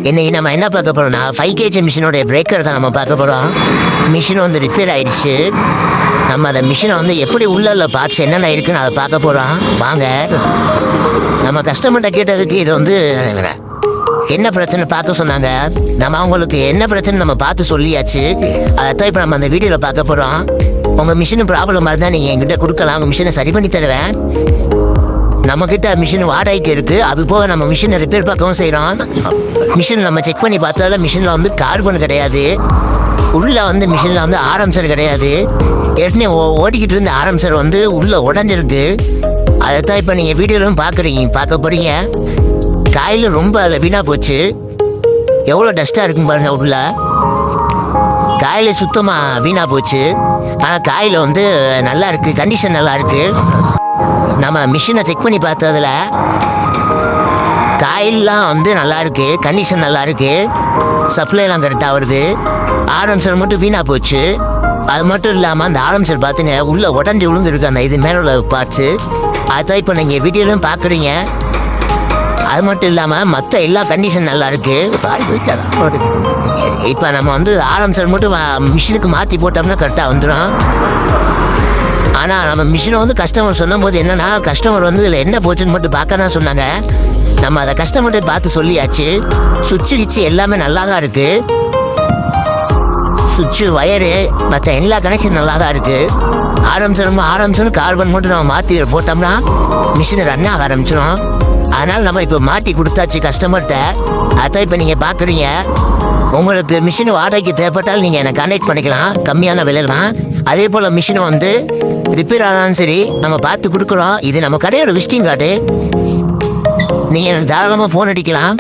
இன்னைக்கு நம்ம என்ன பார்க்க போறோம்னா 5kg மிஷினோடைய பிரேக்கர் தான் நம்ம பார்க்க போகிறோம். மிஷின் வந்து ரிப்பேர் ஆயிடுச்சு. நம்ம அந்த மிஷினை வந்து எப்படி உள்ள பார்ட்ஸ் என்னென்ன இருக்குன்னு அதை பார்க்க போகிறோம். வாங்க. நம்ம கஸ்டமர்கிட்ட கேட்டதுக்கு இது வந்து என்ன பிரச்சனை பார்க்க சொன்னாங்க. நம்ம அவங்களுக்கு என்ன பிரச்சனை நம்ம பார்த்து சொல்லியாச்சு. அதைத்தான் இப்போ நம்ம அந்த வீடியோவில் பார்க்க போகிறோம். உங்கள் மிஷின் ப்ராப்ளமாக இருந்தால் நீங்கள் எங்கிட்ட கொடுக்கலாம். உங்கள் மிஷினை சரி பண்ணி தருவேன். நம்மக்கிட்ட மிஷின் வாடகைக்கு இருக்குது. அது போக நம்ம மிஷினை ரிப்பேர் பார்க்கவும் செய்கிறோம். மிஷின் நம்ம செக் பண்ணி பார்த்தாலும் மிஷினில் வந்து கார்பன் கிடையாது. உள்ளே வந்து மிஷினில் வந்து ஆரம்சர் கிடையாது. ஏற்கனவே ஓடிக்கிட்டு இருந்த ஆரம்சர் வந்து உள்ளே உடஞ்சிருக்கு. அதைத்தான் இப்போ நீங்கள் வீடியோலும் பார்க்க போகிறீங்க. காயில் ரொம்ப அதில் வீணாக போச்சு. எவ்வளோ டஸ்ட்டாக இருக்குன்னு பாருங்கள். உள்ள காயில் சுத்தமாக வீணாக போச்சு. ஆனால் காயில் வந்து நல்லா இருக்குது, கண்டிஷன் நல்லா இருக்குது. நம்ம மிஷினை செக் பண்ணி பார்த்ததில் காயிலெலாம் வந்து நல்லா இருக்குது, கண்டிஷன் நல்லா இருக்குது, சப்ளைலாம் கரெக்டாக வருது. ஆரம்சர் மட்டும் வீணாக போச்சு. அது மட்டும் இல்லாமல் அந்த ஆரம்சர் பார்த்துங்க உள்ளே உடஞ்சி விழுந்துருக்கு. அந்த இது மேலே உள்ள பார்ட்ஸு அதுதான் இப்போ நீங்கள் வீடியோலையும் பார்க்குறீங்க. அது மட்டும் இல்லாமல் மற்ற எல்லா கண்டிஷன் நல்லா இருக்குது. இப்போ நம்ம வந்து ஆரம்சர் மட்டும் மிஷினுக்கு மாற்றி போட்டோம்னா கரெக்டாக வந்துடும். ஆனால் நம்ம மிஷினை வந்து கஸ்டமர் சொன்னும் போது என்னென்னா, கஸ்டமர் வந்து இதில் என்ன போச்சுன்னு மட்டும் பார்க்க தான் சொன்னாங்க. நம்ம அதை கஸ்டமர்கிட்ட பார்த்து சொல்லியாச்சு. சுவிட்சு கிச்சு எல்லாமே நல்லா தான் இருக்குது. சுவிட்சு வயரு மற்ற எல்லா கனெக்ஷன் நல்லா தான் இருக்குது. ஆரம்பிச்சோம் கார்பன் மட்டும் நம்ம மாற்றி போட்டோம்னா மிஷினை ரன் ஆக ஆரம்பிச்சிடும். அதனால் நம்ம இப்போ மாட்டி கொடுத்தாச்சு கஸ்டமர்கிட்ட. அதான் இப்போ நீங்கள் பார்க்குறீங்க. உங்களுக்கு மிஷின் வாடகைக்கு தேவைப்பட்டால் நீங்கள் என்னை கான்டாக்ட் பண்ணிக்கலாம். கம்மியான விலைலாம். அதே போல் மிஷினை வந்து ரிப்பேர் ஆனாலும் சரி நம்ம பார்த்து கொடுக்குறோம். இது நம்ம கடையோட விசிட்டிங் கார்டு. நீங்கள் தாராளமாக ஃபோன் அடிக்கலாம்.